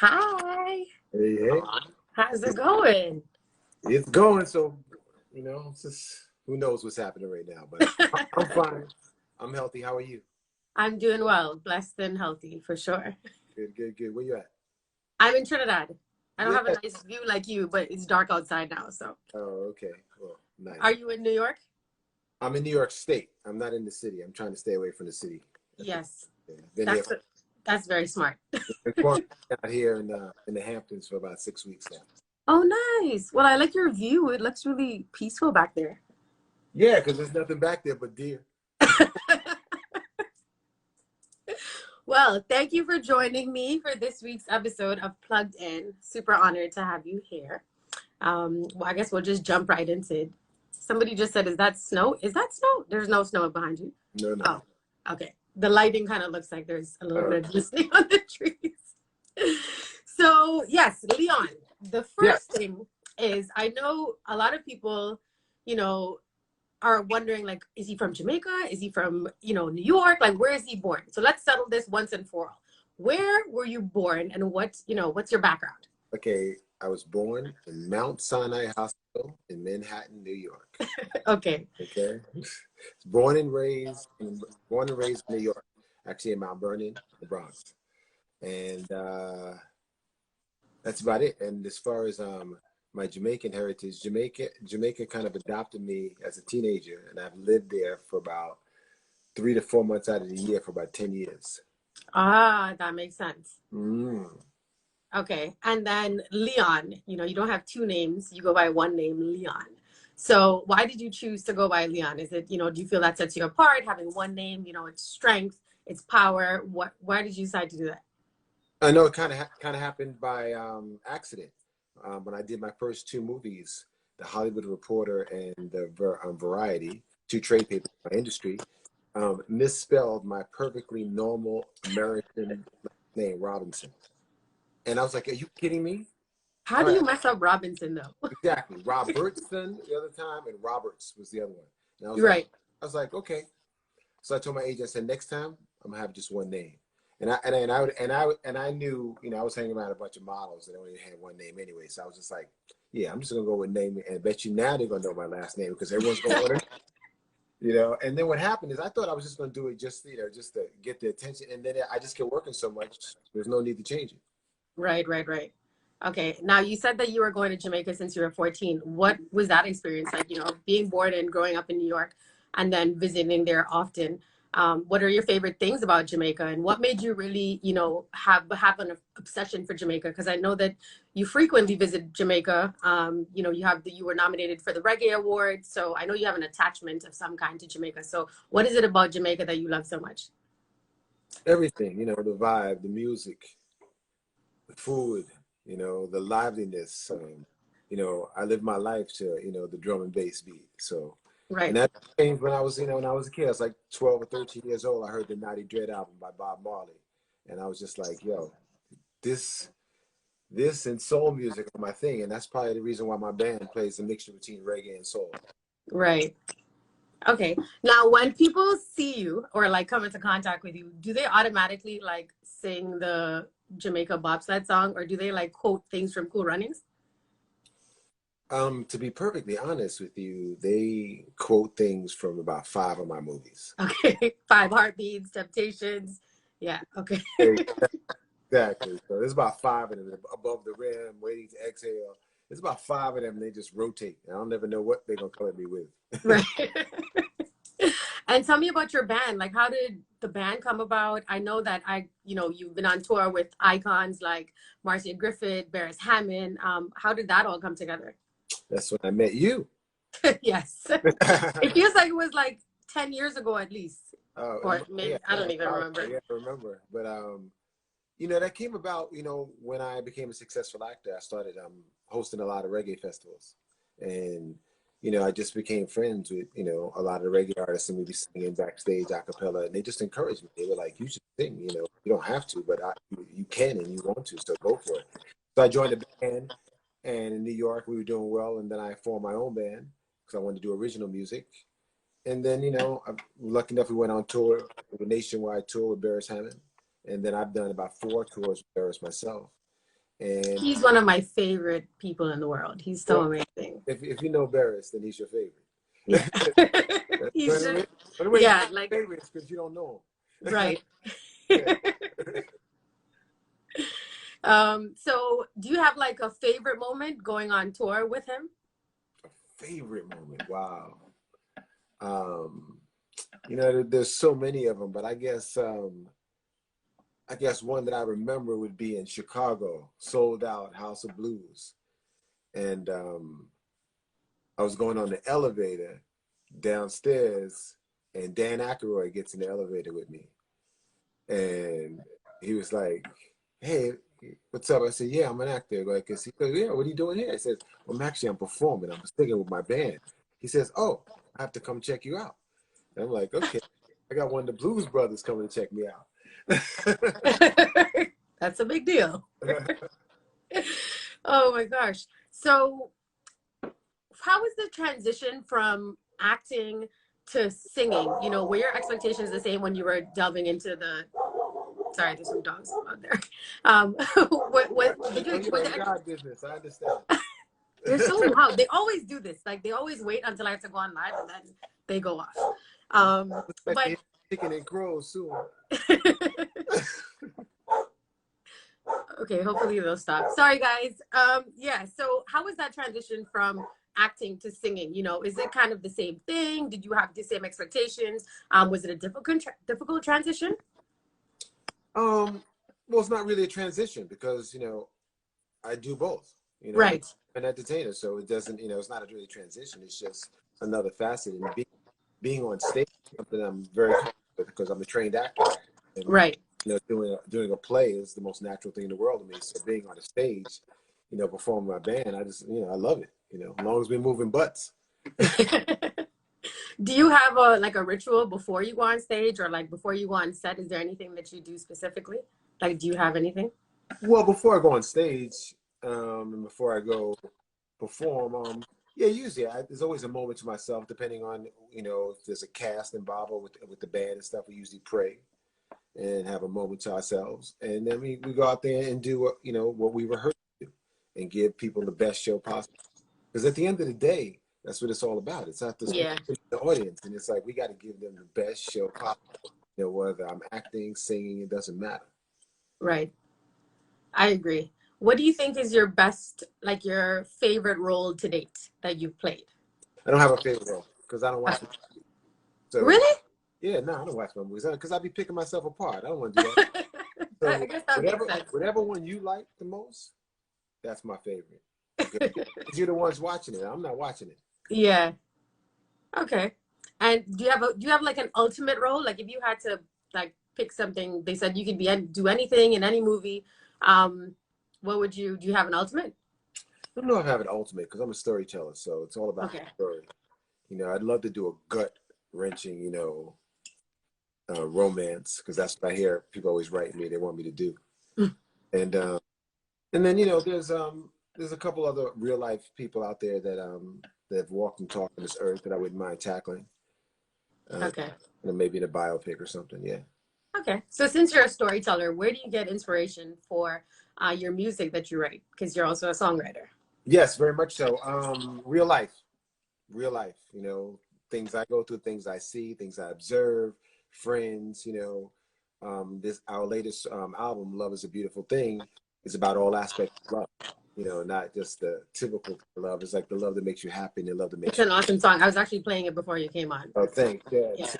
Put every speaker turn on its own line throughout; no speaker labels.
Hi.
Hey, hey,
How's it going?
it's going. So, it's just who knows what's happening right now, but I'm fine. I'm healthy. How are you?
I'm doing well, blessed and healthy for sure.
Good, good, good. Where you at?
I'm in Trinidad. I don't
Yeah.
have a nice view like you, but it's dark outside now. So,
Oh, okay. Well, nice.
are you in New York?
I'm in New York State. I'm not in the city. I'm trying to stay away from the city.
Yes.
Yeah. Been here.
That's very smart.
Been out here in the Hamptons for about 6 weeks now.
Oh, nice. Well, I like your view. It looks really peaceful back there.
Yeah, because there's nothing back there but deer.
Well, thank you for joining me for this week's episode of Plugged In. Super honored to have you here. Well, I guess we'll just jump right into it. Somebody just said, "Is that snow? Is that snow?" There's no snow behind you.
No, no.
Oh, okay. The lighting kind of looks like there's a little
Uh,
bit of glistening on the trees. So, yes, Leon, the
yeah.
first thing is I know a lot of people, you know, are wondering like, is he from Jamaica? Is he from, New York? Like, where is he born? So let's settle this once and for all. Where were you born and what's your background?
Okay. I was born in Mount Sinai Hospital in Manhattan, New York.
Okay.
Okay. Born and raised in New York, actually in Mount Vernon, the Bronx. And that's about it. And as far as my Jamaican heritage, Jamaica kind of adopted me as a teenager, and I've lived there for about 3 to 4 months out of the year for about 10 years.
Ah, that makes sense.
Mm.
Okay. And then Leon, you don't have two names. You go by one name, Leon. So why did you choose to go by Leon? Is it, do you feel that sets you apart, having one name, its strength, its power? Why did you decide to do that?
I know it kind of happened by accident. When I did my first two movies, The Hollywood Reporter and the Variety, two trade papers in my industry, misspelled my perfectly normal American name, Robinson. And I was like, are you kidding me?
How
All
do
right,
you mess up Robinson though?
exactly. Robertson the other time, and Roberts was the other one. And
Right.
I was like, okay. So I told my agent, I said, next time I'm gonna have just one name. And I knew, I was hanging around a bunch of models that only had one name anyway. So I was just like, yeah, I'm just gonna go with name, and I bet you now they're gonna know my last name because everyone's gonna want it. And then what happened is I thought I was just gonna do it just to get the attention, and then I just kept working so much. There's no need to change it.
Right, right, right. Okay. Now you said that you were going to Jamaica since you were 14. What was that experience like, being born and growing up in New York and then visiting there often? What are your favorite things about Jamaica and what made you really, have an obsession for Jamaica? Because I know that you frequently visit Jamaica. You were nominated for the Reggae Award. So I know you have an attachment of some kind to Jamaica. So what is it about Jamaica that you love so much?
Everything, the vibe, the music, the food, the liveliness. I live my life to, the drum and bass beat. So, and
Right.
that changed when I was a kid. I was like 12 or 13 years old. I heard the Naughty Dread album by Bob Marley. And I was just like, yo, this and soul music are my thing. And that's probably the reason why my band plays a mixture between reggae and soul.
Right. Okay. Now, when people see you or like come into contact with you, do they automatically like sing the Jamaica bobsled song or do they like quote things from Cool Runnings?
To be perfectly honest with you, they quote things from about 5 of my movies.
Okay. Five Heartbeats, Temptations. Yeah. Okay.
Exactly. So there's about 5 of them. Above the Rim, Waiting to Exhale. There's about 5 of them. They just rotate. I don't never know what they're gonna color me with.
Right. And tell me about your band. Like, how did the band come about? I know that you've been on tour with icons like Marcia Griffith, Beres Hammond. How did that all come together?
That's when I met you.
Yes. It feels like it was like 10 years ago at least. Or maybe,
Yeah,
I don't even remember.
Yeah, I remember. But that came about, when I became a successful actor. I started hosting a lot of reggae festivals. And, I just became friends with, a lot of reggae artists, and we'd be singing backstage a cappella, and they just encouraged me. They were like, you should sing, you don't have to, but you can and you want to, so go for it. So I joined the band, and in New York, we were doing well, and then I formed my own band because I wanted to do original music. And then, I'm lucky enough we went on tour, a nationwide tour with Beres Hammond. And then I've done about 4 tours with Beres myself. And
He's one of my favorite people in the world. He's so
well,
amazing.
if you know Barris, then he's your favorite.
Yeah.
But
He's just,
the way he's
yeah,
your
like,
favorite is because you don't know him.
right.
Yeah.
So do you have like a favorite moment going on tour with him?
Favorite moment? Wow. Um, you know, there's so many of them, but I guess one that I remember would be in Chicago, sold out House of Blues, and I was going on the elevator downstairs, and Dan Aykroyd gets in the elevator with me, and he was like, "Hey, what's up?" I said, "Yeah, I'm an actor." Like, he goes, "Yeah, what are you doing here?" I said, "Well, I'm performing. I'm singing with my band." He says, "Oh, I have to come check you out." And I'm like, "Okay, I got one of the Blues Brothers coming to check me out."
That's a big deal. Oh my gosh. So how was the transition from acting to singing? You know, were your expectations the same when you were delving into the, sorry, there's some dogs out there. What
Oh, you're in God business. I understand.
they're so loud. They always do this. Like they always wait until I have to go on live and then they go off. But
Chicken and crows soon.
okay, hopefully they'll stop. Sorry, guys. Yeah. So, how was that transition from acting to singing? You know, is it kind of the same thing? Did you have the same expectations? Was it a difficult transition?
Well, it's not really a transition because I do both. I'm
Right.
an entertainer, so it doesn't. It's not a really transition. It's just another facet. And being on stage is something I'm very comfortable with because I'm a trained actor, and
Right.
doing a play is the most natural thing in the world to me. So being on a stage, performing my band, I just I love it. As long as we're moving butts.
Do you have a ritual before you go on stage or like before you go on set? Is there anything that you do specifically? Like, do you have anything?
Well, before I go on stage, and before I go perform, yeah, usually there's always a moment to myself, depending on if there's a cast involved with the band and stuff. We usually pray and have a moment to ourselves, and then we go out there and do what we rehearse to do, and give people the best show possible. Because at the end of the day, that's what it's all about. It's not
Yeah.
the audience, and it's like we got to give them the best show possible. Whether I'm acting, singing, it doesn't matter.
Right. I agree. What do you think is your best, like your favorite role to date that you've played?
I don't have a favorite role because I don't watch. So
Really?
yeah, no, I don't watch my movies because I'd be picking myself apart. I don't want to do that.
I
So
guess that makes sense.
whatever one you like the most, that's my favorite. Because you're the ones watching it. I'm not watching it.
Yeah. Okay. And do you have like an ultimate role? Like if you had to like pick something, they said you could do anything in any movie. What would you do? You have an ultimate?
I don't know if I have an ultimate because I'm a storyteller, so it's all about
Okay.
the story. I'd love to do a gut wrenching, romance because that's what I hear people always write me. They want me to do, and then there's a couple other real life people out there that have walked and talked on this earth that I wouldn't mind tackling.
Okay.
Maybe in a biopic or something. Yeah.
Okay. So since you're a storyteller, where do you get inspiration for your music that you write? Because you're also a songwriter.
Yes, very much so. Real life, things I go through, things I see, things I observe, friends, this our latest album, Love is a Beautiful Thing, is about all aspects of love, not just the typical love. It's like the love that makes you happy and the love that makes
It's
you.
an awesome song. I was actually playing it before you came on.
Oh, thanks. Yeah.
Yeah.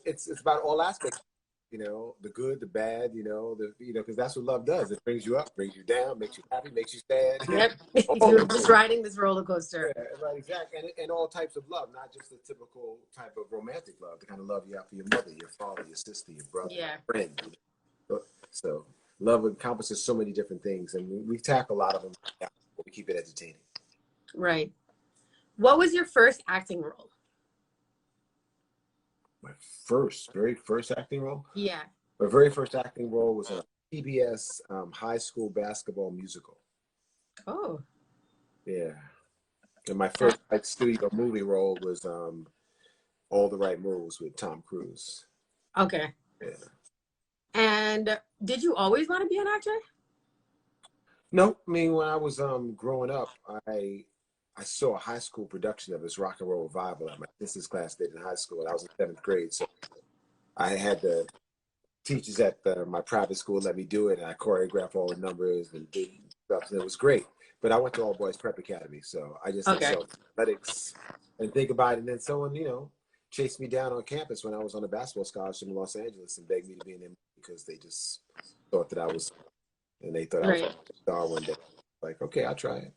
It's about all aspects, the good, the bad, because that's what love does. It brings you up, brings you down, makes you happy, makes you sad.
Yep.
All
You're
the
just
things.
riding this roller coaster.
Yeah, right, exactly. And all types of love, not just the typical type of romantic love, the kind of love you have for your mother, your father, your sister, your brother,
Yeah.
your friend. So love encompasses so many different things, and we tackle a lot of them, but we keep it entertaining.
Right. What was your first acting role?
My very first acting role?
Yeah.
My very first acting role was in a PBS high school basketball musical.
Oh.
Yeah. And my first studio movie role was All the Right Moves with Tom Cruise.
Okay.
Yeah.
And did you always want to be an actor?
No, I mean when I was growing up, I saw a high school production of this rock and roll revival that my sister's class did in high school. And I was in seventh grade, so I had the teachers at my private school let me do it, and I choreographed all the numbers and did stuff, and it was great. But I went to all boys prep academy, so I just
Okay.
excelled in athletics and think about it. And then someone, chased me down on campus when I was on a basketball scholarship in Los Angeles and begged me to be in them because they just thought that I was, and they thought I was
Right.
a star one day. Like, okay, I'll try it.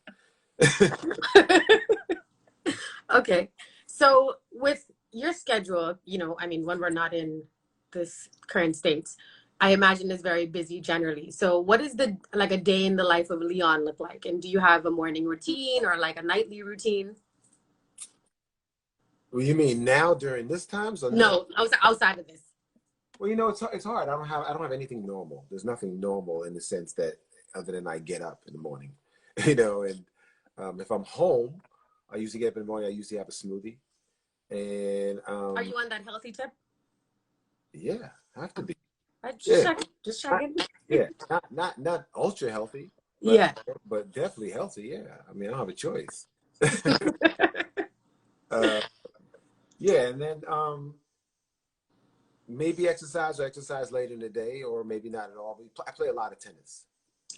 Okay. So with your schedule, I mean, when we're not in this current states, I imagine it's very busy generally. So what is the like a day in the life of Leon look like? And do you have a morning routine or like a nightly routine?
Well, you mean now during this times or now?
No, outside of this.
Well, it's hard. I don't have anything normal. There's nothing normal in the sense that other than I get up in the morning, and if I'm home, I usually get up in the morning. I usually have a smoothie, and
Are you on that healthy tip?
yeah, I have to be.
Just
Yeah,
checking. Just
not,
checking.
yeah, not ultra healthy, but
Yeah.
but definitely healthy. Yeah, I mean I don't have a choice. uh, yeah, and then maybe exercise later in the day, or maybe not at all. I play a lot of tennis.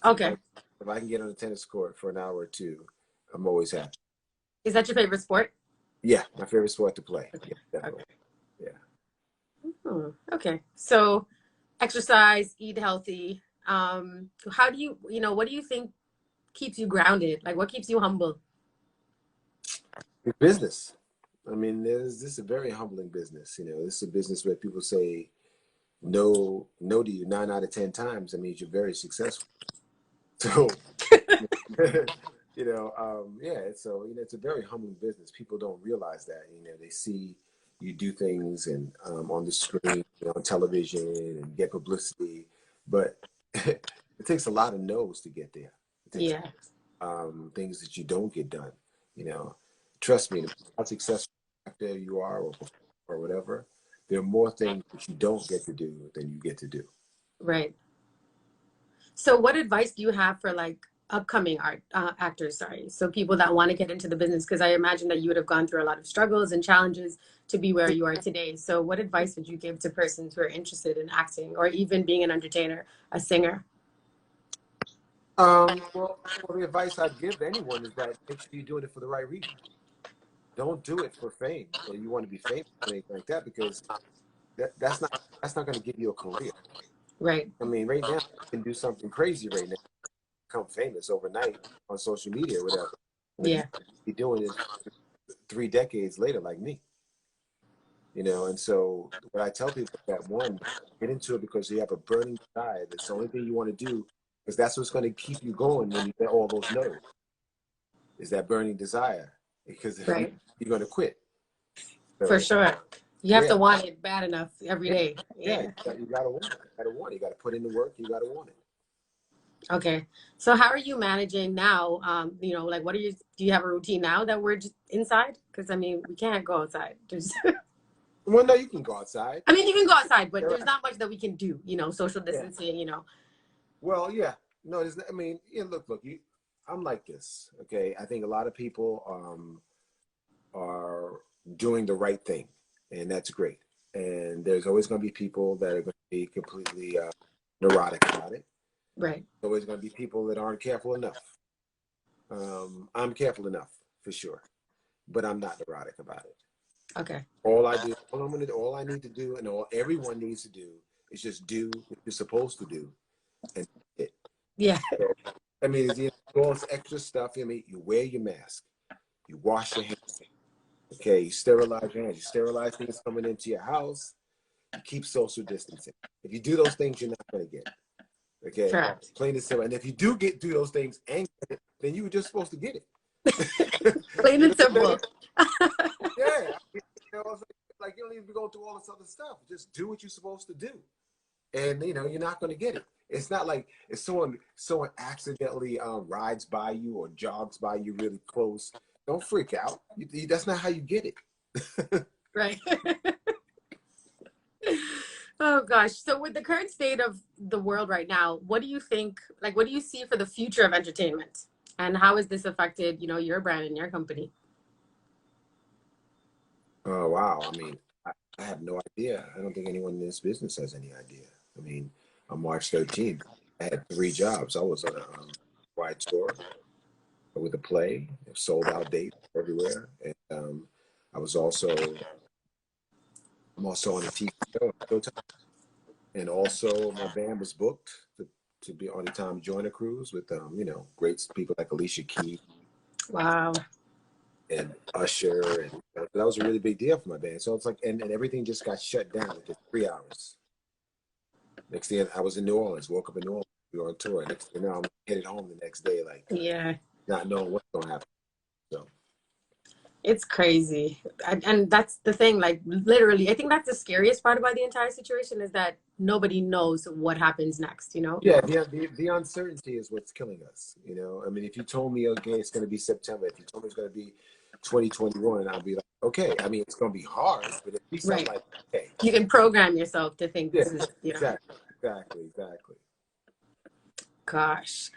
So
Okay.
if I can get on the tennis court for an hour or two, I'm always happy.
Is that your favorite sport?
Yeah, my favorite sport to play.
Okay.
Yeah, definitely.
Okay.
Yeah.
Okay. So exercise, eat healthy. How do what do you think keeps you grounded? Like what keeps you humble?
It's business. I mean, this is a very humbling business. This is a business where people say no to you 9 out of 10 times. That means you're very successful. So, yeah. So it's a very humbling business. People don't realize that. They see you do things and on the screen, on television, and get publicity, but it takes a lot of no's to get there. It takes
Yeah.
things that you don't get done. You know, Trust me, how successful actor you are or whatever, there are more things that you don't get to do than you get to do.
Right. So what advice do you have for like upcoming art actors, sorry. So people that want to get into the business because I imagine that you would have gone through a lot of struggles and challenges to be where you are today. So what advice would you give to persons who are interested in acting or even being an entertainer, a singer?
Well, the advice I'd give to anyone is that make sure you're doing it for the right reason. Don't do it for fame or you want to be famous or anything like that because that's not going to give you a career.
Right.
I mean, right now you can do something crazy right now, become famous overnight on social media or whatever, but you
Yeah.
could be doing this 3 decades later, like me. And so what I tell people is that one, get into it because you have a burning desire. That's the only thing you want to do because that's what's going to keep you going when you get all those no's. Is that burning desire? Because if you
Right.
you're going to quit.
For
So
sure. You have
yeah,
to want it bad enough every
yeah,
day.
yeah.
Yeah.
You got to want it. You got to want it. You got to put in the work. You got to want it.
Okay. So how are you managing now? Like do you have a routine now that we're just inside? Because I mean, we can't go outside. There's
Well, no, you can go outside.
I mean, you can go outside, but
Yeah.
there's not much that we can do, social
Yeah.
distancing.
Well, yeah. No, I mean, yeah. Look. I'm like this. Okay. I think a lot of people are doing the right thing, and that's great. And there's always going to be people that are going to be completely neurotic about it.
Right.
There's always going to be people that aren't careful enough. I'm careful enough for sure, but I'm not neurotic about it.
Okay.
All I need to do, and all everyone needs to do, is just do what you're supposed to do, and it.
Yeah.
So, I mean, all this extra stuff. I mean, you wear your mask, you wash your hands. Okay, you sterilize your hands. You sterilize things coming into your house. You keep social distancing. If you do those things, you're not going to get it. Okay,
Correct.
plain and simple. And if you do those things and get it, then you were just supposed to get it.
Plain
You
and
know what I'm saying?
simple.
Yeah. It's like you don't need to be going through all this other stuff. Just do what you're supposed to do, and you're not going to get it. It's not like if someone accidentally rides by you or jogs by you really close. Don't freak out. That's not how you get it.
Right. Oh gosh. So with the current state of the world right now, what do you think, like what do you see for the future of entertainment? And how has this affected, your brand and your company?
Oh, wow. I mean, I have no idea. I don't think anyone in this business has any idea. I mean, on March 13th, I had 3 jobs. I was on a wide tour with a play, sold out dates everywhere. And I was also, I'm also on a TV show, Showtime. And also my band was booked to be on the Tom Joyner cruise with, great people like Alicia Keys
Wow.
and Usher. And that was a really big deal for my band. So it's like, and everything just got shut down in just 3 hours. Next day, I was in New Orleans, woke up in New Orleans, we were on tour. Next thing you know, I'm headed home the next day, like
Yeah.
not knowing what's going to happen. So,
It's crazy. And that's the thing, like literally, I think that's the scariest part about the entire situation is that nobody knows what happens next.
yeah, the uncertainty is what's killing us. I mean, if you told me, okay, it's going to be September, if you told me it's going to be 2021, I'll be like, okay. I mean, it's going to be hard, but at least I'm
Right.
like, okay.
You can program yourself to think
Yeah,
this is.
exactly.
Gosh.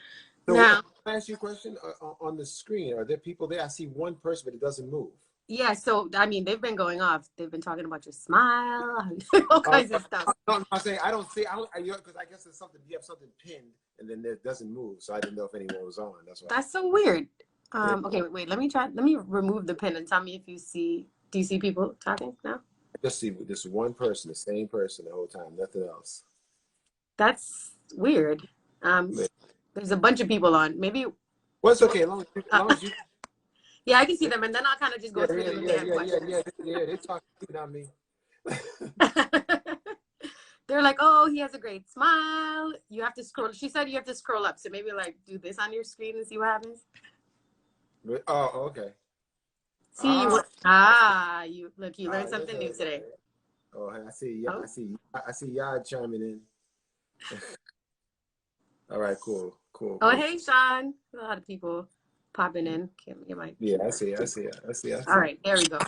So,
Now,
can I ask you a question? On the screen, are there people there? I see one person, but it doesn't move.
yeah, so I mean, they've been going off. They've been talking about your smile and all
Uh,
kinds of stuff.
no, I'm saying I don't see. Because I guess there's something. You have something pinned, and then it doesn't move. So I didn't know if anyone was on. That's why.
That's so weird.
Yeah.
Okay, wait, let me try. Let me remove the pin and tell me if you see. Do you see people talking now?
I just see this one person, the same person the whole time. Nothing else.
That's weird. Um,
Yeah.
there's a bunch of people on. Maybe.
Well, it's okay. As long as you.
Yeah, I can see them, and then I'll kind of just
Yeah,
go through
yeah,
them if
yeah,
they have
yeah, yeah,
questions.
yeah, yeah. They talk to you, not me.
They're like, "Oh, he has a great smile." You have to scroll. She said you have to scroll up, so maybe like do this on your screen and see what happens.
Oh, okay.
See
Ah,
what?
I see.
You look. You
Ah,
learned
yeah,
something new today.
oh, I see. Yeah,
Oh,
I see. Yad chiming in. All right, cool, cool,
oh,
cool.
hey, Sean. A lot of people popping in. Kim, you might.
Yeah, I see.
All right, there we go.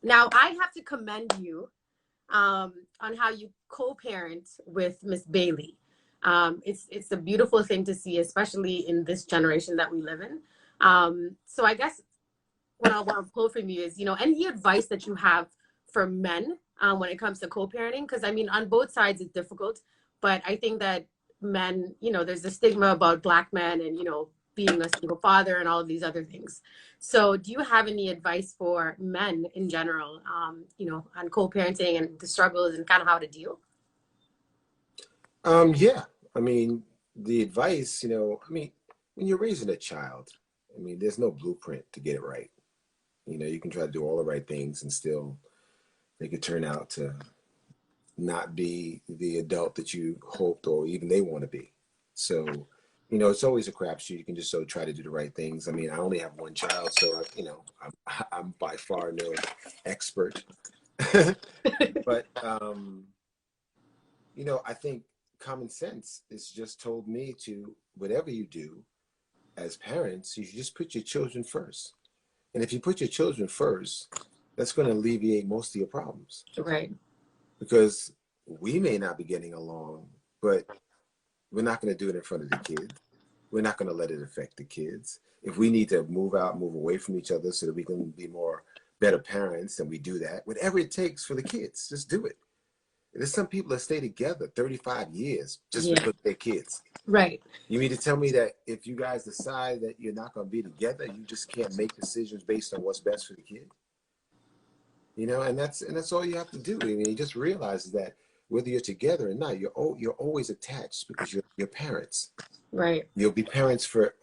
Now I have to commend you on how you co-parent with Miss Bailey. It's a beautiful thing to see, especially in this generation that we live in. So I guess what I want to pull from you is, any advice that you have for men when it comes to co-parenting? Because I mean, on both sides, it's difficult, but I think that men, there's a stigma about Black men and, being a single father and all of these other things. So do you have any advice for men in general, on co-parenting and the struggles and kind of how to deal?
Yeah. I mean, the advice, I mean, when you're raising a child, I mean, there's no blueprint to get it right. You can try to do all the right things and still they could turn out to not be the adult that you hoped or even they want to be. So, it's always a crapshoot. You can just so try to do the right things. I mean, I only have one child, so I'm by far no expert. But I think common sense is just told me to whatever you do as parents, you should just put your children first. And if you put your children first, that's going to alleviate most of your problems
Right.
because we may not be getting along, but we're not going to do it in front of the kids. We're not going to let it affect the kids. If we need to move out, move away from each other so that we can be more better parents, and we do that, whatever it takes for the kids, just do it. There's some people that stay together 35 years just
Yeah.
because they're kids.
Right.
You mean to tell me that if you guys decide that you're not going to be together, you just can't make decisions based on what's best for the kid? And that's all you have to do. I mean, you just realize that whether you're together or not, you're always attached because you're parents.
Right.
You'll be parents for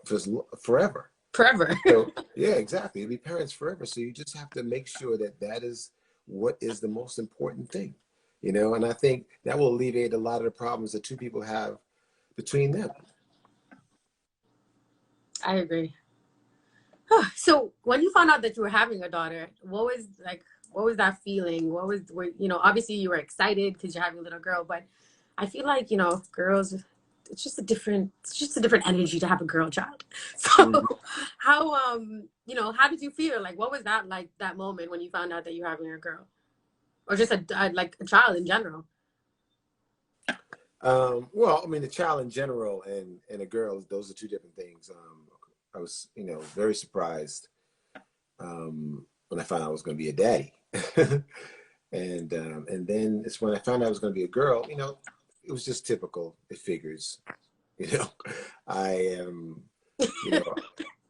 forever.
Forever.
So yeah, exactly. You'll be parents forever. So you just have to make sure that is what is the most important thing. And I think that will alleviate a lot of the problems that two people have between them.
I agree. So when you found out that you were having a daughter, what was that feeling? Obviously you were excited because you're having a little girl, but I feel like, girls, it's just a different energy to have a girl child. So
Mhm.
how did you feel? Like, what was that like, that moment when you found out that you're having a girl or just like a child in general?
Well, I mean, the child in general and a girl, those are two different things. I was, very surprised when I found out I was going to be a daddy, and then it's when I found out I was going to be a girl. It was just typical. It figures, you know, I am, you know,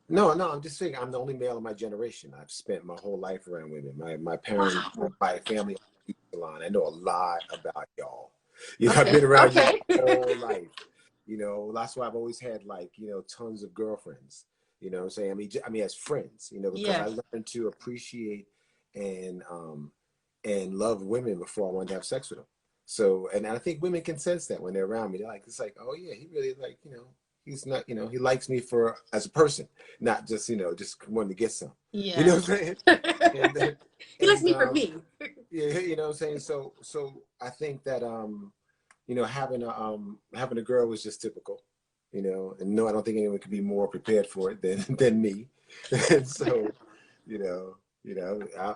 no, no. I'm just saying I'm the only male in my generation. I've spent my whole life around women. My parents,
Wow.
my family, salon. I know a lot about y'all. I've
Okay.
been around you
Okay.
my whole life. That's why I've always had like, tons of girlfriends. You know what I'm saying? I mean, as friends. Because
Yeah.
I learned to appreciate and love women before I wanted to have sex with them. So, and I think women can sense that when they're around me. They're like, it's like, oh yeah, he really like, he's not, he likes me for as a person, not just, just wanting to get some. You know
Yeah.
what I'm saying? And then,
He likes
and
me for me.
yeah, what I'm saying. So I think that having a girl was just typical, and no, I don't think anyone could be more prepared for it than me. And so,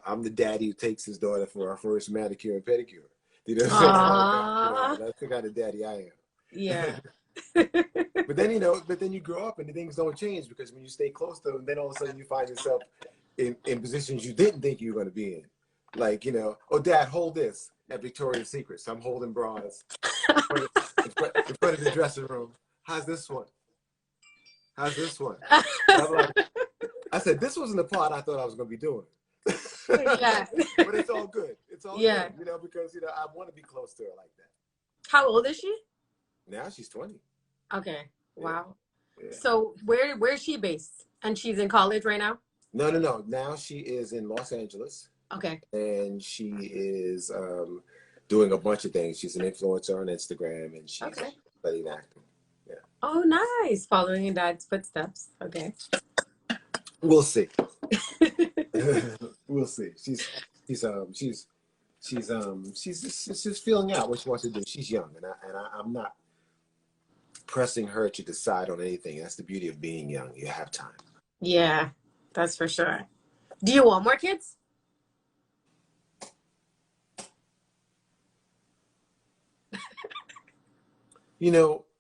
I'm the daddy who takes his daughter for our first manicure and pedicure. You know what I'm saying?
Aww.
That's the kind of daddy I
Yeah.
am. But then you grow up and the things don't change because when you stay close to them, then all of a sudden you find yourself in positions you didn't think you were going to be in. Like, oh, Dad, hold this at Victoria's Secrets. I'm holding bras in front of the dressing room. How's this one? How's this one? And I'm like, I said, this wasn't the part I thought I was going to be doing.
Yeah.
But it's all good. It's all
Yeah.
good, because, I want to be close to her like that.
How old is she?
Now she's 20.
Okay. Wow.
Yeah.
So where is she based? And she's in college right now?
No, no, no. Now she is in Los Angeles.
Okay.
And she is doing a bunch of things. She's an influencer on Instagram, and she's studying acting. Yeah.
Oh, nice. Following in dad's footsteps. Okay.
We'll see. We'll see. She's feeling out what she wants to do. She's young, and I'm not pressing her to decide on anything. That's the beauty of being young. You have time.
Yeah, that's for sure. Do you want more kids?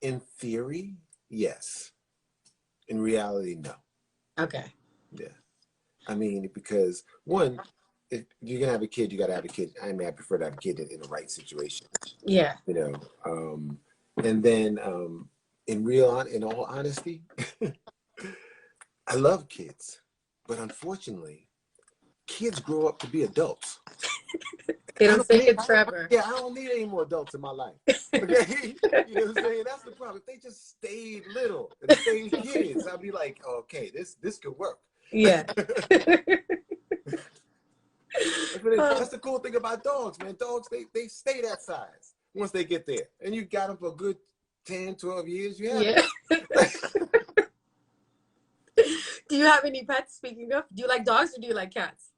In theory, yes. In reality, no.
Okay.
Yeah. I mean, because one, if you're gonna have a kid, you gotta have a kid. I mean, I prefer to have a kid in the right situation.
Yeah.
And then in all honesty, I love kids, but unfortunately, kids grow up to be adults.
They don't stay kids forever.
Yeah, I don't need any more adults in my life. Okay, you know what I'm saying? That's the problem. If they just stayed little and stayed kids, I'd be like, oh, okay, this could work.
Yeah.
That's the cool thing about dogs, man. Dogs, they stay that size once they get there. And you got them for a good 10, 12 years. You have
Yeah. Do you have any pets, speaking of? Do you like dogs or do you like cats?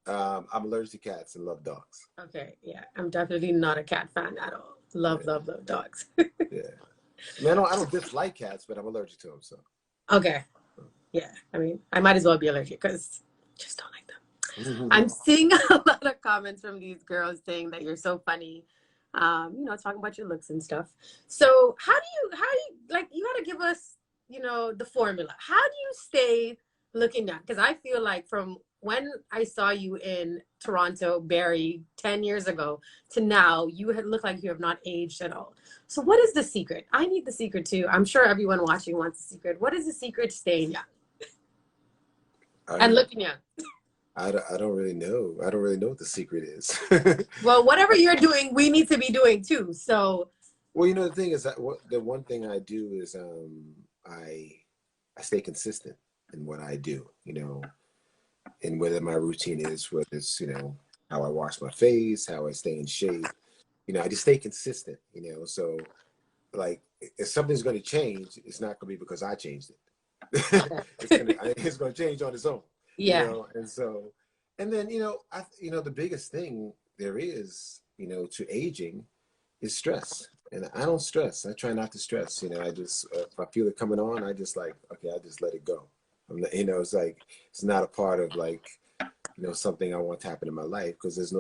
I'm allergic to cats and love dogs.
Okay, yeah. I'm definitely not a cat fan at all. Love dogs.
Yeah. I mean, I don't dislike cats, but I'm allergic to them, so.
Okay. Yeah. I mean, I might as well be allergic because I just don't like them. I'm seeing a lot of comments from these girls saying that you're so funny, talking about your looks and stuff. So how do you like, you got to give us, the formula. How do you stay looking young? Because I feel like from when I saw you in Toronto, Barrie, 10 years ago to now, you had looked like you have not aged at all. So what is the secret? I need the secret too. I'm sure everyone watching wants the secret. What is the secret to staying young and looking young?
I don't really know. I don't really know what the secret is.
Well, whatever you're doing, we need to be doing too. So.
Well, the thing is that the one thing I do is I stay consistent in what I do. And whether my routine is, whether it's how I wash my face, how I stay in shape. I just stay consistent. So like if something's going to change, it's not going to be because I changed it. It's going to change on its own.
Yeah.
And then the biggest thing there is to aging is stress, and I don't stress. I try not to stress. I just if I feel it coming on, I just like, okay, I just let it go. I'm not, it's like it's not a part of like something I want to happen in my life because there's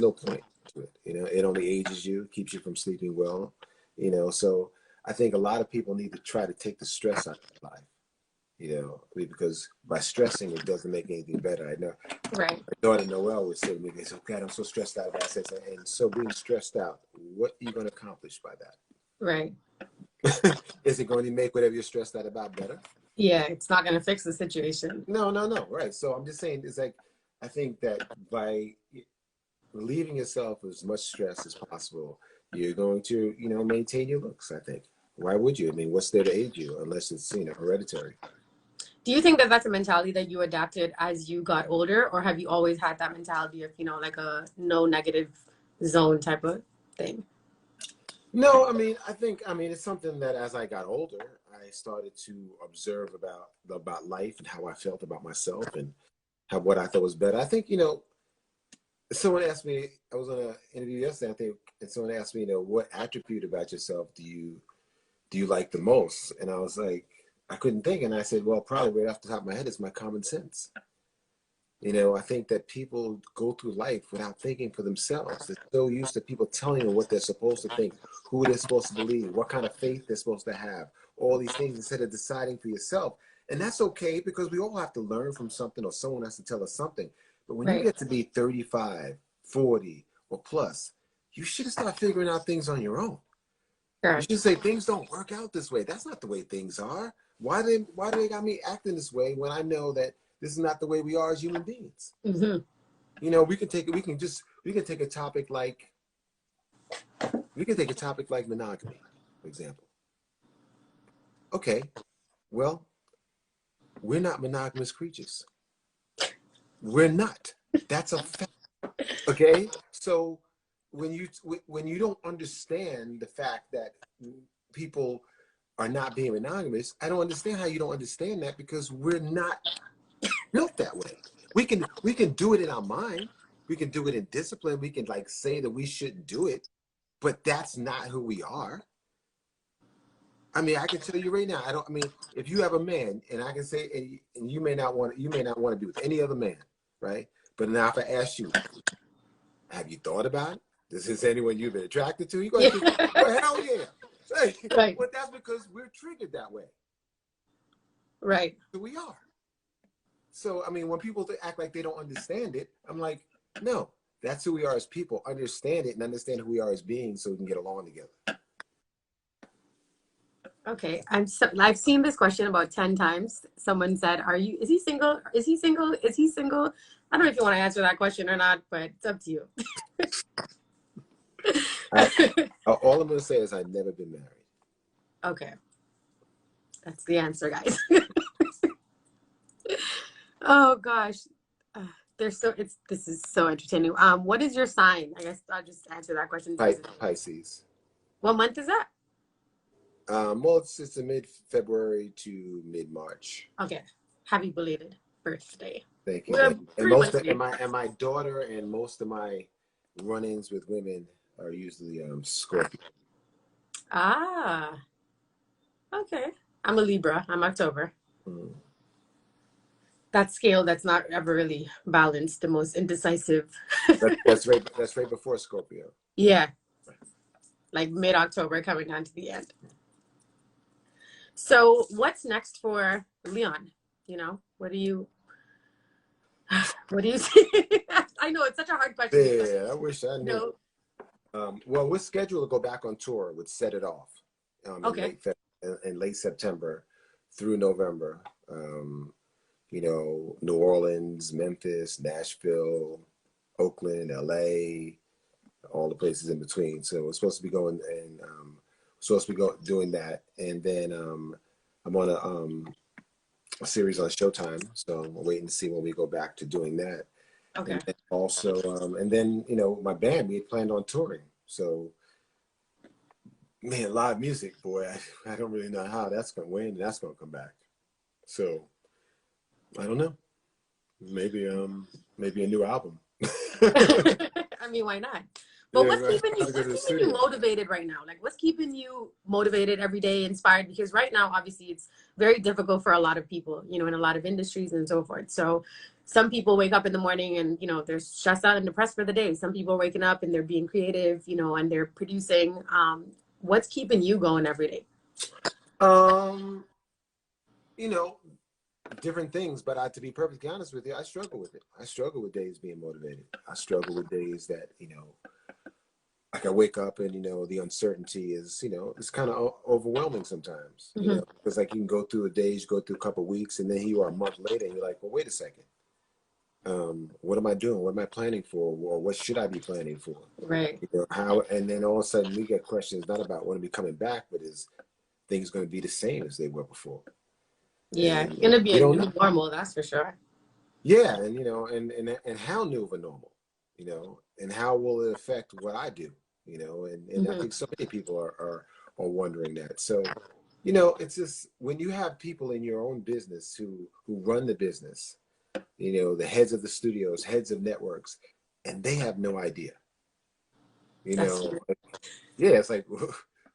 no point to it. It only ages you, keeps you from sleeping well, you know. So I think a lot of people need to try to take the stress out of their life, you know, because by stressing, it doesn't make anything better. I know
Right.
my daughter Noelle would say to me, they said, God, I'm so stressed out about this. And so being stressed out, what are you going to accomplish by that?
Right.
Is it going to make whatever you're stressed out about better?
Yeah, it's not going to fix the situation.
No, no, no. Right. So I'm just saying, it's like, I think that by relieving yourself of as much stress as possible, you're going to, you know, maintain your looks, I think. Why would you? I mean, what's there to aid you unless it's, you know, hereditary?
Do you think that that's a mentality that you adapted as you got older, or have you always had that mentality of, you know, like a no negative zone type of thing?
No, I mean, I mean, it's something that as I got older, I started to observe about life and how I felt about myself and how what I thought was better. I think, you know, someone asked me, I was on an interview yesterday, I think, and someone asked me, you know, what attribute about yourself do you like the most? And I was like, I couldn't think, and I said, well, probably right off the top of my head is my common sense. You know, I think that people go through life without thinking for themselves. They're so used to people telling them what they're supposed to think, who they're supposed to believe, what kind of faith they're supposed to have, all these things instead of deciding for yourself. And that's okay because we all have to learn from something or someone has to tell us something. But when you
Right.
get to be 35, 40, or plus, you should start figuring out things on your own. You
Correct.
should say things don't work out this way. That's not the way things are. Why do they got me acting this way when I know that this is not the way we are as human beings?
Mm-hmm.
You know, we can take a topic like monogamy, for example. Okay, well, we're not monogamous creatures. We're not. That's a fact. Okay, so when you don't understand the fact that people are not being monogamous, I don't understand how you don't understand that because we're not built that way. We can do it in our mind. We can do it in discipline. We can like say that we shouldn't do it, but that's not who we are. I mean, I can tell you right now. I don't. I mean, if you have a man, and I can say, and you may not want to be with any other man, right? But now, if I ask you, have you thought about it? This is anyone you've been attracted to? You're going
Yeah.
to think, well, hell yeah.
Right.
But that's because we're triggered that way.
Right.
So we are. So, I mean, when people act like they don't understand it, I'm like, no, that's who we are as people. Understand it and understand who we are as beings so we can get along together.
Okay. I've seen this question about 10 times. Someone said, is he single? Is he single? Is he single? I don't know if you want to answer that question or not, but it's up to you.
All I'm going to say is I've never been married.
Okay. That's the answer, guys. Oh gosh. This is so entertaining. What is your sign? I guess I'll just answer that question because
Pisces.
what month is that?
Well, it's mid-February to mid-March.
Okay. Happy belated birthday.
Thank you.
We're
Thank you. And
3 months
and
late.
my daughter and most of my run-ins with women are usually Scorpio.
Ah, okay. I'm a Libra. I'm October.
Mm.
That scale that's not ever really balanced, the most indecisive.
That's right before Scorpio.
Yeah, like mid-October coming down to the end. So what's next for Leon? You know, what do you see? I know it's such a hard question.
Yeah, I wish I knew.
No.
Well, we're scheduled to go back on tour with Set It Off
Okay.
in late September through November. You know, New Orleans, Memphis, Nashville, Oakland, LA, all the places in between. So we're supposed to be going and doing that, and then I'm on a series on Showtime. So I'm waiting to see when we go back to doing that.
Okay.
And then also, and then, you know, my band, we had planned on touring. So, man, live music, boy, I don't really know how that's going to when that's going to come back. So, I don't know. Maybe a new album.
I mean, why not? But
Yeah,
what's
right.
keeping you motivated right now? Like, what's keeping you motivated every day, inspired? Because right now, obviously, it's very difficult for a lot of people, you know, in a lot of industries and so forth. So some people wake up in the morning and, you know, they're stressed out and depressed for the day. Some people are waking up and they're being creative, you know, and they're producing. what's keeping you going every day?
Um, you know, different things, but to be perfectly honest with you, I struggle with it. I struggle with days being motivated. I struggle with days that, like I wake up and, the uncertainty is, it's kind of overwhelming sometimes,
Mm-hmm.
because like you can go through a day, you go through a couple of weeks, and then here you are a month later and you're like, well, wait a second. What am I doing? What am I planning for? Or what should I be planning for?
Right.
How, and then all of a sudden we get questions not about when are we coming back, but is things going to be the same as they were before?
Yeah,
And
it's gonna be
we
a
don't
new
know.
normal, that's for sure.
Yeah, and and how new of a normal, and how will it affect what I do, and I
Mm-hmm.
think so many people are wondering that. So, it's just when you have people in your own business who run the business, the heads of the studios, heads of networks, and they have no idea, you
That's
know,
true.
yeah, it's like,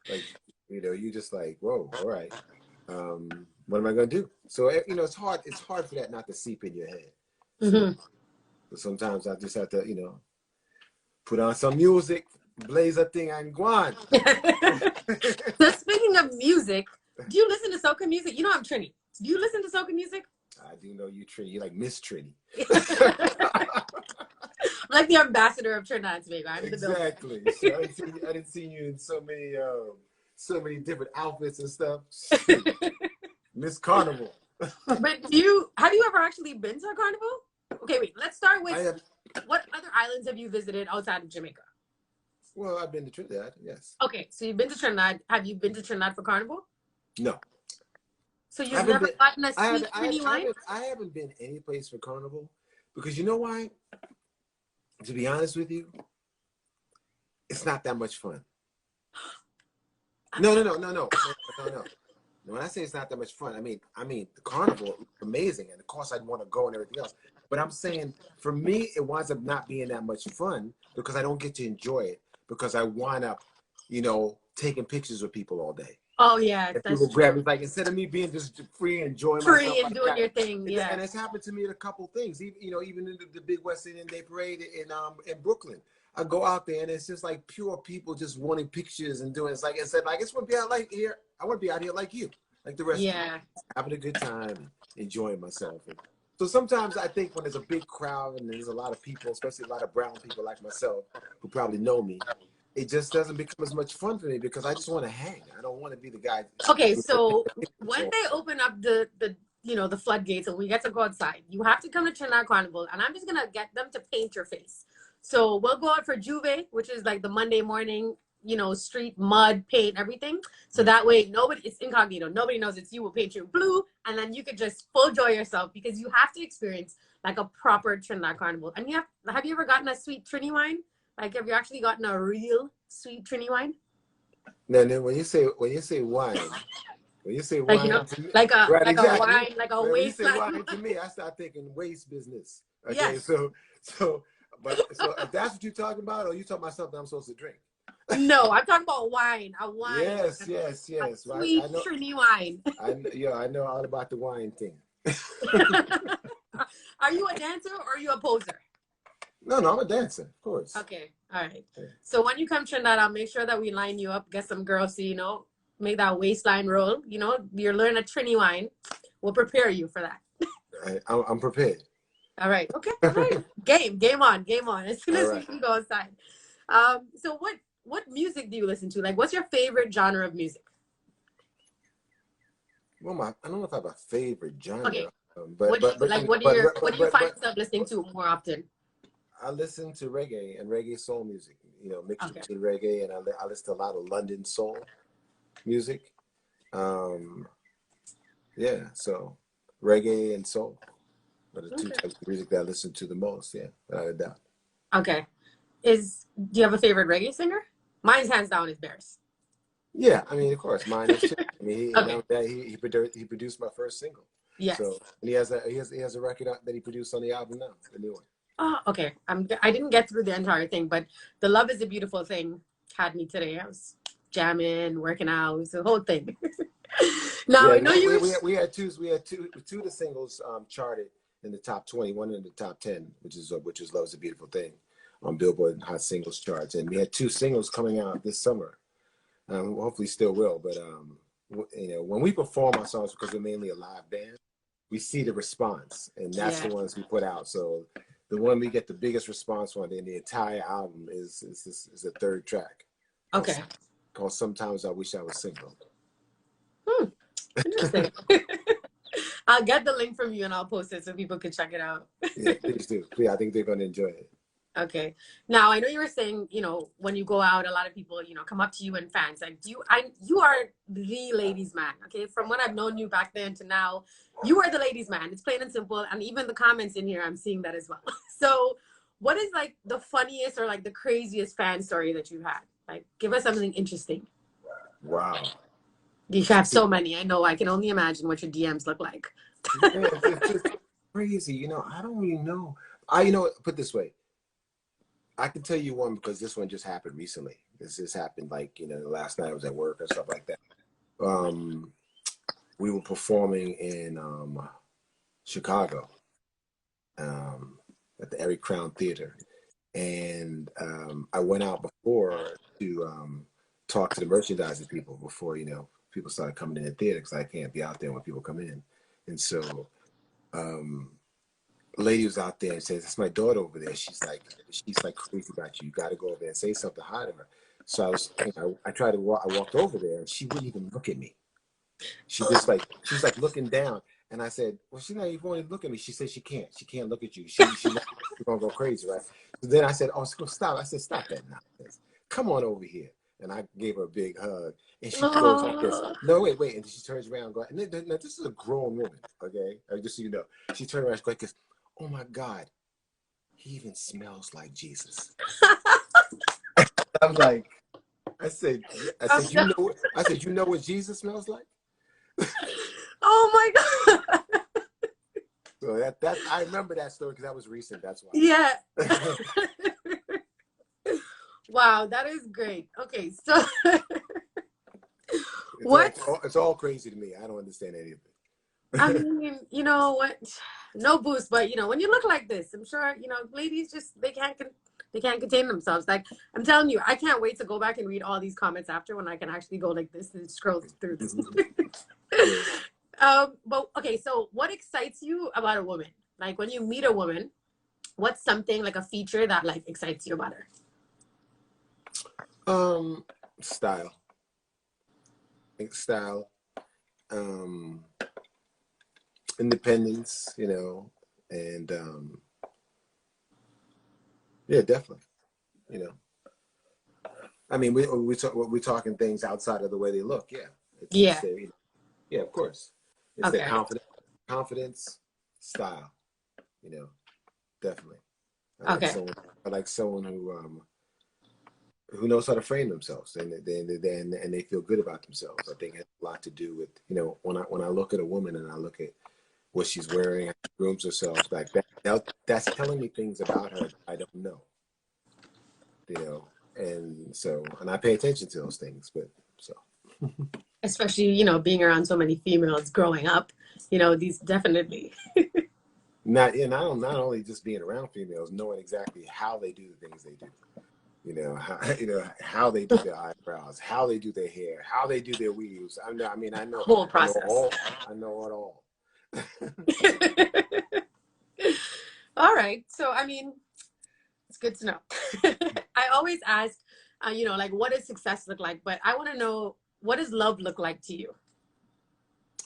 like, you just like, whoa, all right, what am I gonna do? So, it's hard for that not to seep in your head. So
Mm-hmm.
sometimes I just have to, put on some music, blaze a thing, and go on.
So speaking of music, do you listen to soca music? You know I'm Trini. Do you listen to soca music?
I do know you, Trini. You like Miss Trini.
I'm like the ambassador of Trinidad and Tobago. I'm the builder.
Exactly. So I didn't see you in so many different outfits and stuff. Miss Carnival.
But have you ever actually been to a carnival? Okay, wait. Let's start
I
with
have.
what other islands have you visited outside of Jamaica?
Well, I've been to Trinidad. Yes.
Okay, so you've been to Trinidad. Have you been to Trinidad for carnival?
No,
So
I
you've
haven't
never
been.
gotten a
I
sweet
haven't.
Trini wine?
I haven't been any place for carnival because you know why? To be honest with you, it's not that much fun. No, no, no, no, no, no, no, no. When I say it's not that much fun, I mean the carnival is amazing, and of course I'd want to go and everything else. But I'm saying for me, it winds up not being that much fun because I don't get to enjoy it because I wind up, taking pictures with people all day.
Oh yeah,
And
that's
people grab
true.
me like instead of me being just free and enjoying myself
Free and
like
doing
that.
your thing, yeah.
And it's happened to me in a couple things. Even in the big West Indian Day Parade in Brooklyn. I go out there and it's just like pure people just wanting pictures and doing. It's like I said, I just want to be out like here. I want to be out here like you, like the rest of you,
Yeah.
having a good time, and enjoying myself. And so sometimes I think when there's a big crowd and there's a lot of people, especially a lot of brown people like myself who probably know me, it just doesn't become as much fun for me because I just want to hang. I don't want to be the guy.
Okay, so when
So
they open up the floodgates and we get to go outside, you have to come to Trinidad Carnival, and I'm just gonna get them to paint your face. So we'll go out for Juve, which is like the Monday morning, street mud, paint, everything. So that way it's incognito. Nobody knows it's you. Will paint you blue, and then you could just full joy yourself because you have to experience like a proper Trinidad Carnival. And have you ever gotten a sweet Trini wine? Like, have you actually gotten a real sweet Trini wine?
now, then when you say wine,
Like,
to me,
like a
right?
like a
Exactly.
wine, like a
When you say
waistline.
wine to me, I start thinking waste business. Okay,
Yes.
so if that's what you're talking about, or you talking about something I'm supposed to drink?
No, I'm talking about wine. A wine.
Yes,
A
yes. Well,
sweet
I know.
Trini wine.
I know all about the wine thing.
Are you a dancer or are you a poser?
No, I'm a dancer, of course.
Okay. All right.
Yeah.
So when you come Trinidad, I'll make sure that we line you up, get some girls to, make that waistline roll. You're learning a Trini wine. We'll prepare you for that.
I'm prepared.
All right. Okay. All right. Game on. As soon
All
as
right.
we go outside. So what music do you listen to? Like, what's your favorite genre of music?
Well, I don't know if I have a favorite genre,
Okay.
but
what do you find yourself listening to more often?
I listen to reggae and reggae soul music. Mixed
Okay.
between reggae and I listen to a lot of London soul music. Yeah, so reggae and soul are the two
Okay.
types of music that I listen to the most. Yeah, without a doubt.
Okay. Do you have a favorite reggae singer? Mine's hands down is Bears.
Yeah, of course, mine is too.
Okay.
He produced my first single.
Yes.
So and he has a record that he produced on the album now, the new one.
Oh, okay. I didn't get through the entire thing, but the Love is a Beautiful Thing had me today. I was jamming, working out, it was the whole thing. Now
Yeah,
I know you.
we had two of the singles charted in the top 20, one in the top 10, which is Love is a Beautiful Thing on Billboard Hot Singles charts, and we had two singles coming out this summer Hopefully still will, but you know, when we perform our songs, because we're mainly a live band, we see the response, and that's
Yeah.
the ones we put out. So the one we get the biggest response on in the entire album is the third track called,
Okay.
called "Sometimes I Wish I Was Single."
Hmm. Interesting. I'll get the link from you and I'll post it so people can check it out.
Yeah, please do. Please, I think they're going to enjoy it.
Okay. Now I know you were saying, you know, when you go out, a lot of people, you know, come up to you and fans. Like, you are the ladies' man. Okay. From when I've known you back then to now, you are the ladies' man. It's plain and simple. And even the comments in here, I'm seeing that as well. So what is like the funniest or like the craziest fan story that you've had? Like, give us something interesting.
Wow.
You have so many. I know. I can only imagine what your DMs look like.
Man, it's just crazy. You know, I don't really know. You know, put it this way. I can tell you one because this one just happened recently. This just happened like, you know, last night I was at work and stuff like that. We were performing in Chicago at the Erie Crown Theater. And I went out before to talk to the merchandising people before, you know, people started coming in the theater because I can't be out there when people come in. And so a lady was out there and says, "That's my daughter over there. She's like crazy about you. You got to go over there and say something hi to her." So I tried to walk. I walked over there and she wouldn't even look at me. She was like looking down. And I said, "Well, she's not even going to look at me." She said she can't. She can't look at you. She's gonna go crazy, right? So then I said, "Oh, stop." I said, "Stop that nonsense. Come on over here." And I gave her a big hug. And she goes like this.
Oh.
No, wait. And she turns around and goes, now this is a grown woman, okay? Just so you know. She turned around and goes, like, "Oh my God, he even smells like Jesus." I'm like, I said,
Oh, no.
you know what Jesus smells like?
Oh my God.
So that I remember that story because that was recent. That's why.
Yeah. Wow, that is great. Okay, so what?
It's all crazy to me. I don't understand any of it.
I mean, you know what? No boost, but you know, when you look like this, I'm sure, you know, ladies just they can't contain themselves. Like I'm telling you, I can't wait to go back and read all these comments after when I can actually go like this and scroll through this. But okay, so what excites you about a woman? Like when you meet a woman, what's something like a feature that like excites you about her?
Style. I think style. Um, Independence, you know, and yeah, definitely, you know. I mean, we're talking things outside of the way they look. Yeah, it's
Yeah.
their, yeah, of course, it's their
Okay.
confidence, style. You know, definitely.
Okay.
I like someone who knows how to frame themselves and they feel good about themselves. I think it has a lot to do with, you know, when I look at a woman and I look at what she's wearing, how she grooms herself, like that's telling me things about her that I don't know. You know, and I pay attention to those things, but so.
Especially, you know, being around so many females growing up, you know, these definitely.
Not only just being around females, knowing exactly how they do the things they do. How they do their eyebrows, how they do their hair, how they do their weaves. I know
Whole process.
I know it all.
All right. So, I mean, it's good to know. I always ask, you know, like, what does success look like? But I want to know, what does love look like to you?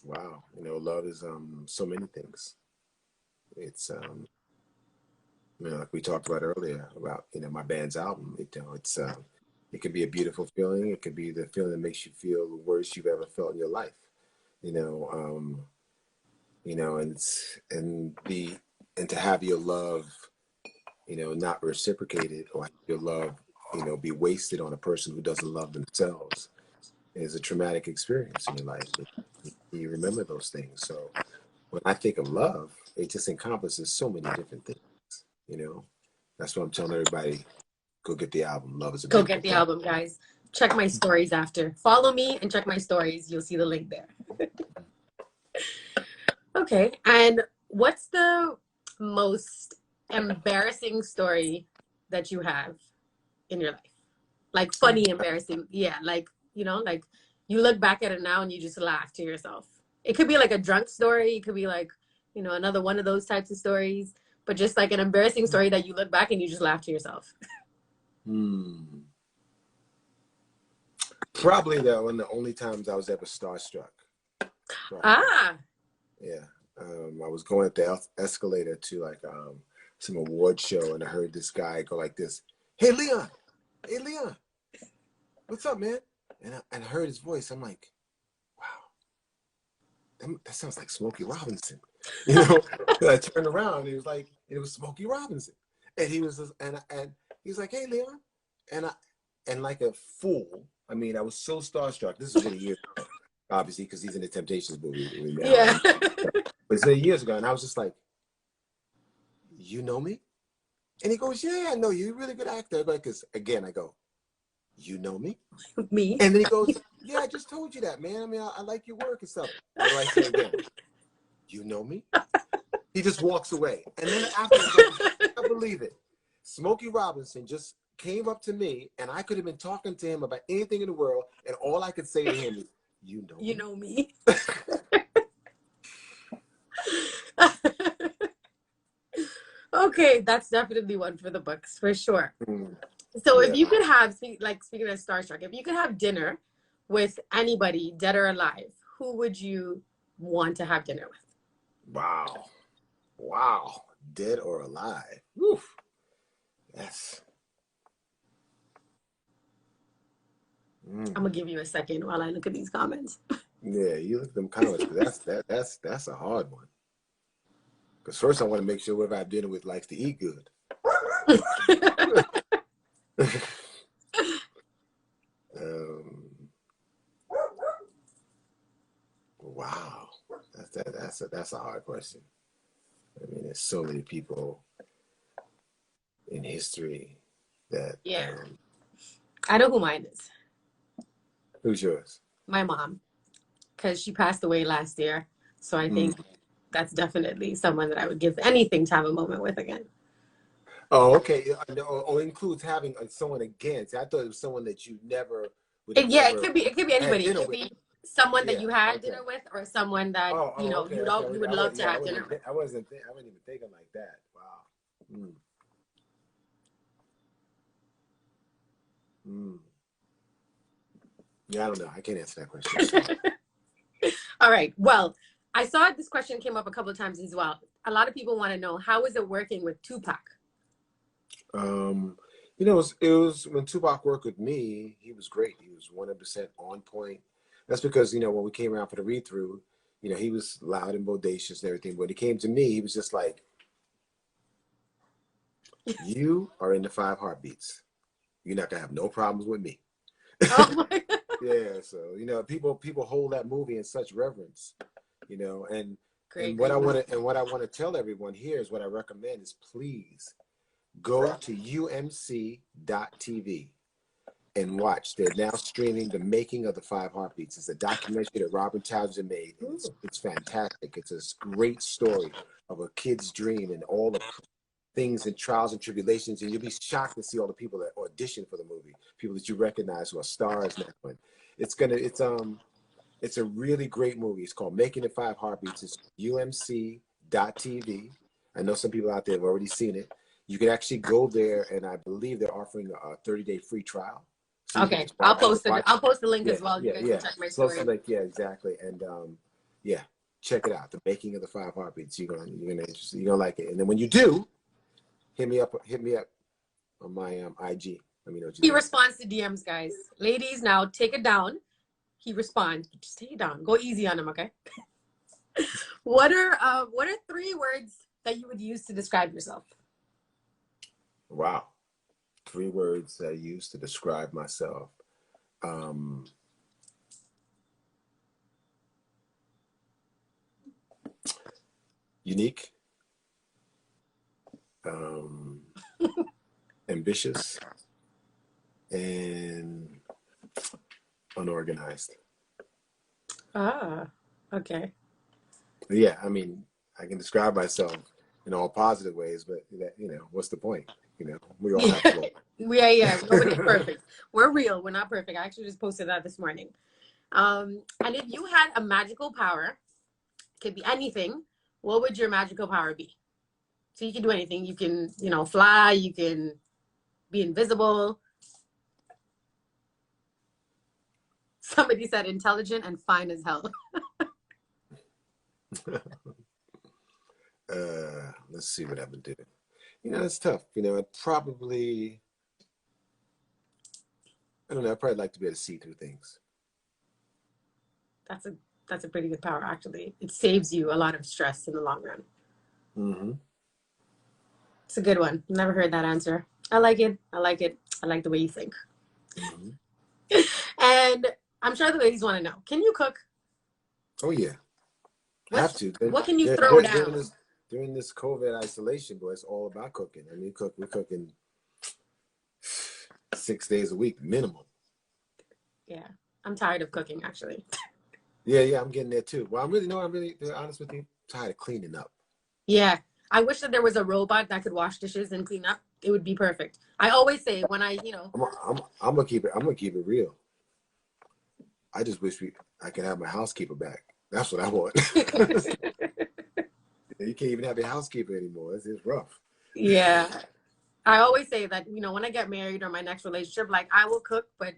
Wow, you know, love is so many things. It's you know, like we talked about earlier about, you know, my band's album. It could be a beautiful feeling. It could be the feeling that makes you feel the worst you've ever felt in your life. You know, you know, and to have your love, you know, not reciprocated, or your love, you know, be wasted on a person who doesn't love themselves is a traumatic experience in your life. You remember those things. So when I think of love, it just encompasses so many different things. You know, that's what I'm telling everybody. Go get the album. Love is a
Go
beautiful
get the
thing.
album, guys. Check my stories after. Follow me and check my stories. You'll see the link there. Okay. And what's the most embarrassing story that you have in your life? Like funny, embarrassing. Yeah. Like you know, like you look back at it now and you just laugh to yourself? It could be like a drunk story. It could be like, you know, another one of those types of stories, but just like an embarrassing story that you look back and you just laugh to yourself.
Probably though, one of the only times I was ever starstruck. Probably.
Ah.
Yeah. I was going up the escalator to like some award show, and I heard this guy go like this, hey Leon, what's up, man? And I heard his voice. I'm like, wow, that sounds like Smokey Robinson. You know, I turned around and he was like, it was Smokey Robinson. And he was, and he was like, hey Leon. And like a fool, I mean, I was so starstruck. This was many years ago, obviously, because he's in the Temptations movie.
Yeah.
But it's many years ago, and I was just like, you know me? And he goes, yeah, I know you. You're a really good actor. But because again, I go, you know me?
Me?
And then he goes, yeah, I just told you that, man. I mean, I like your work and stuff. What do I say again? You know me? He just walks away. And then after, I can't believe it. Smokey Robinson just came up to me, and I could have been talking to him about anything in the world, and all I could say to him is, you know me?
You know me. Okay, that's definitely one for the books, for sure. So
Yeah.
if you could have, speaking of Starstruck, if you could have dinner with anybody, dead or alive, who would you want to have dinner with?
Wow. Dead or alive? Oof. Yes.
I'm gonna give you a second while I look at these comments.
Yeah, you look at them comments, but that's a hard one. Because first I want to make sure whoever I have dinner with likes to eat good. Wow, that's a hard question. I mean, there's so many people in history that.
Yeah, I know who mine is.
Who's yours?
My mom, because she passed away last year. So I think that's definitely someone that I would give anything to have a moment with again.
Oh, okay. Or includes having someone against. I thought it was someone that you never would have
Yeah,
ever
it could be anybody. It could
with.
be someone that
Yeah.
you had
Okay.
dinner with, or someone that you know
Okay.
you would love to have dinner with.
I wasn't even thinking like that. Wow. Yeah, I don't know. I can't answer that question.
All right. Well, I saw this question came up a couple of times as well. A lot of people want to know, how is it working with Tupac?
You know, it was when Tupac worked with me, he was great. He was 100% on point. That's because, you know, when we came around for the read through, you know, he was loud and bodacious and everything. But when he came to me, he was just like, you are in the 5 heartbeats. You're not gonna have no problems with me.
Oh my God.
Yeah, so you know, people hold that movie in such reverence, you know, and what I want to tell everyone here is what I recommend is please go to umc.tv and watch. They're now streaming The Making of the 5 Heartbeats. It's a documentary that Robert Townsend made. And it's fantastic. It's a great story of a kid's dream and all the things and trials and tribulations, and you'll be shocked to see all the people that audition for the movie, people that you recognize who are stars now. And it's a really great movie. It's called Making the 5 Heartbeats. It's umc.tv. I know some people out there have already seen it. You can actually go there, and I believe they're offering a 30-day free trial.
So okay, I'll post it. I'll post the link as well. You guys can check my story.
Yeah, exactly. And yeah, check it out. The Making of the 5 Heartbeats. You're gonna like it. And then when you do, hit me up on my IG. Let me know what you think.
Responds to DMs, guys. Ladies, now take it down. He responds. Just take it down. Go easy on him, okay? What are 3 words that you would use to describe yourself?
Wow. 3 words that I use to describe myself. Unique. Ambitious. And unorganized.
Ah, okay.
Yeah, I mean, I can describe myself in all positive ways, but you know, what's the point? You know, we all
Yeah,
have flaws.
yeah. Nobody's perfect. We're real. We're not perfect. I actually just posted that this morning. And if you had a magical power, could be anything, what would your magical power be? So you can do anything. You can, fly. You can be invisible. Somebody said intelligent and fine as hell.
Let's see what I would do. You know, it's tough. You know, I don't know. I'd probably like to be able to see through things.
That's a pretty good power, actually. It saves you a lot of stress in the long run.
Mm-hmm.
It's a good one. Never heard that answer. I like it. I like it. I like the way you think.
Mm-hmm.
And I'm sure the ladies want to know, can you cook?
Oh yeah, I have to.
What can you throw down?
During this COVID isolation, boy, it's all about cooking. I mean, we're cooking 6 days a week minimum.
Yeah, I'm tired of cooking, actually.
Yeah, I'm getting there too. Well, I'm really, to be honest with you, tired of cleaning up.
Yeah, I wish that there was a robot that could wash dishes and clean up. It would be perfect. I always say when
I'm gonna keep it real. I just wish I could have my housekeeper back. That's what I want. You can't even have your housekeeper anymore. It's rough.
Yeah, I always say that, when I get married or my next relationship, like I will cook, but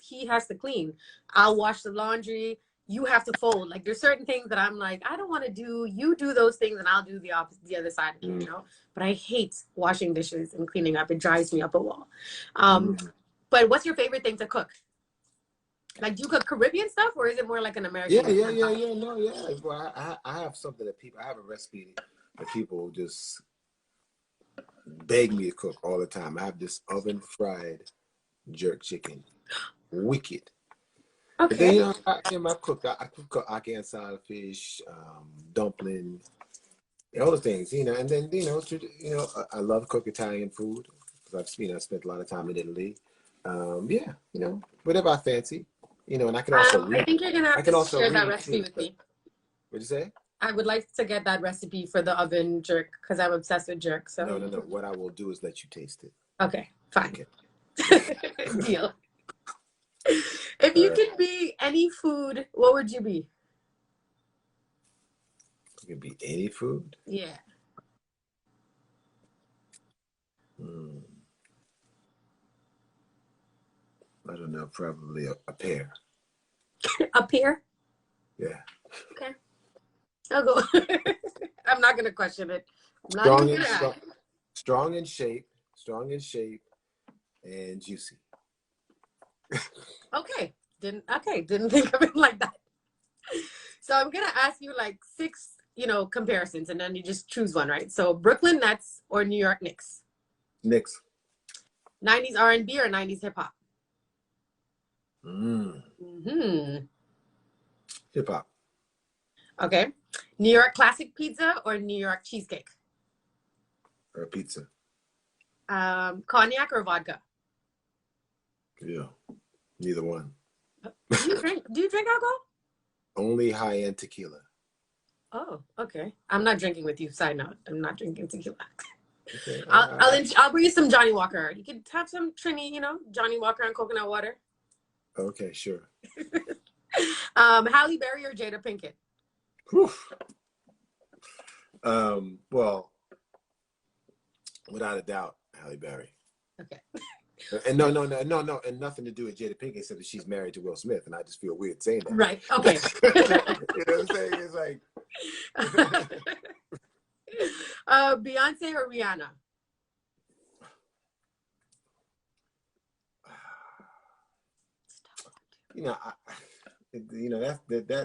he has to clean. I'll wash the laundry. You have to fold. Like there's certain things that I'm like, I don't want to do. You do those things and I'll do the opposite, the other side of you. But I hate washing dishes and cleaning up. It drives me up a wall. But what's your favorite thing to cook? Like, do you cook Caribbean stuff or is it more like an American?
Yeah. No, yeah. Well, I have something I have a recipe that people just beg me to cook all the time. I have this oven fried jerk chicken. Wicked.
Okay.
But then, I cook ackee and salad fish, dumplings, all the things, and then, I love cook Italian food because I spent a lot of time in Italy. Yeah, whatever I fancy, and I can also read.
I think you're gonna have to share that recipe with me.
What'd you say?
I would like to get that recipe for the oven jerk because I'm obsessed with jerk. So
No. What I will do is let you taste it.
Okay, fine. Okay. Deal. If you could be any food, what would you be?
You can be any food?
Yeah.
I don't know, probably a pear.
A pear?
Yeah.
Okay. I'll go. I'm not going to question it. I'm not even gonna
strong in shape, and juicy.
Okay. Didn't think of it like that. So I'm gonna ask you like 6, comparisons, and then you just choose one, right? So Brooklyn Nets or New York Knicks?
Knicks.
90s R&B or 90s hip hop?
Hip hop.
Okay. New York classic pizza or New York cheesecake?
Or pizza.
Cognac or vodka?
Yeah. Neither one.
Do you drink alcohol?
Only high-end tequila.
Oh, okay. I'm not drinking with you. Side note, I'm not drinking tequila.
Okay.
I'll bring you some Johnny Walker. You can have some Trini, Johnny Walker and coconut water.
Okay, sure.
Halle Berry or Jada Pinkett?
Whew. Well, without a doubt, Halle Berry.
Okay.
And no, and nothing to do with Jada Pinkett except that she's married to Will Smith, and I just feel weird saying that.
Right. Okay.
You know what I'm saying? It's like
Beyonce or Rihanna?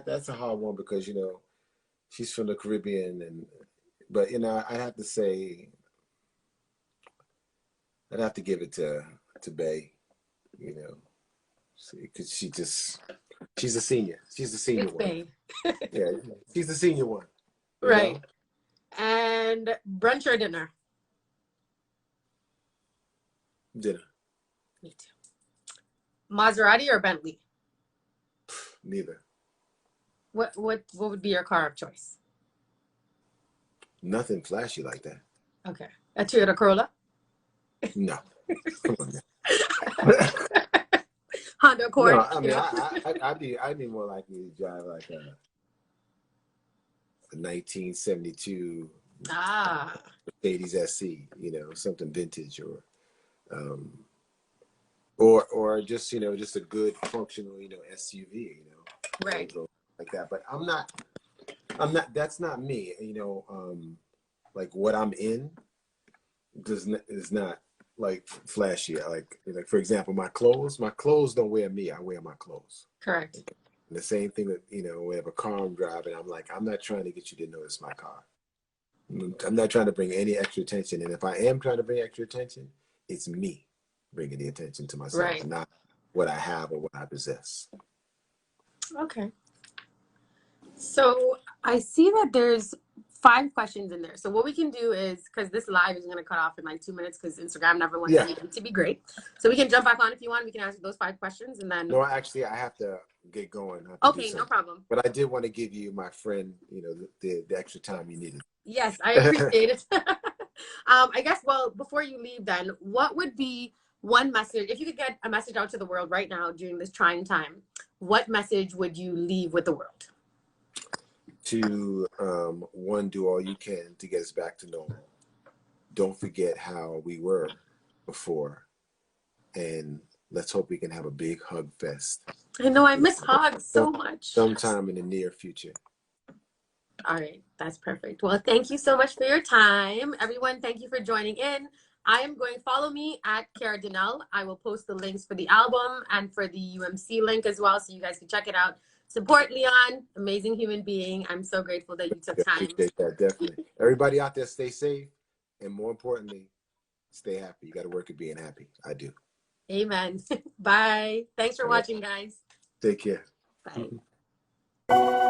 That's a hard one because she's from the Caribbean, but I'd have to give it to Bay, because she's a senior. She's the senior one. Yeah, she's the senior one.
Right. And brunch or dinner?
Dinner.
Me too. Maserati or Bentley?
Neither.
What would be your car of choice?
Nothing flashy like that.
Okay. A Toyota Corolla?
No, come on now.
Honda
No,
Accord,
I
you
mean,
know.
I'd be more likely to drive like a 1972
Ah,
Mercedes SC, something vintage, um, or just just a good functional SUV,
right,
like that. But I'm not. That's not me. Like what I'm in is not like flashy. Like for example, my clothes. My clothes don't wear me. I wear my clothes.
correct.
And the same thing with we have a car I'm driving. I'm like, I'm not trying to get you to notice my car. I'm not trying to bring any extra attention. And if I am trying to bring extra attention, it's me bringing the attention to myself,
Right.
not what I have or what I possess.
Okay. So I see that there's 5 questions in there. So what we can do is, because this live is going to cut off in like 2 minutes because Instagram never wants
Yeah.
anything to be great. So we can jump back on if you want. We can answer those 5 questions and then.
No, actually, I have to get going. I have to do
Okay, no
something.
problem.
But I did want to give you, my friend, the extra time you needed.
Yes, I appreciate it. I guess, well, before you leave then, what would be one message, if you could get a message out to the world right now during this trying time, what message would you leave with the world?
To one, do all you can to get us back to normal. Don't forget how we were before, and let's hope we can have a big hug fest.
I know I miss hugs so much.
Sometime in the near future.
All right, that's perfect. Well, thank you so much for your time. Everyone, thank you for joining in. I am going to follow me at Kerra Denel. I will post the links for the album and for the UMC link as well, so you guys can check it out. Support Leon, amazing human being. I'm so grateful that you took time.
Appreciate that, definitely. Everybody out there, stay safe, and more importantly, stay happy. You got to work at being happy. I do.
Amen. Bye. Thanks for watching, guys.
Take care.
Bye.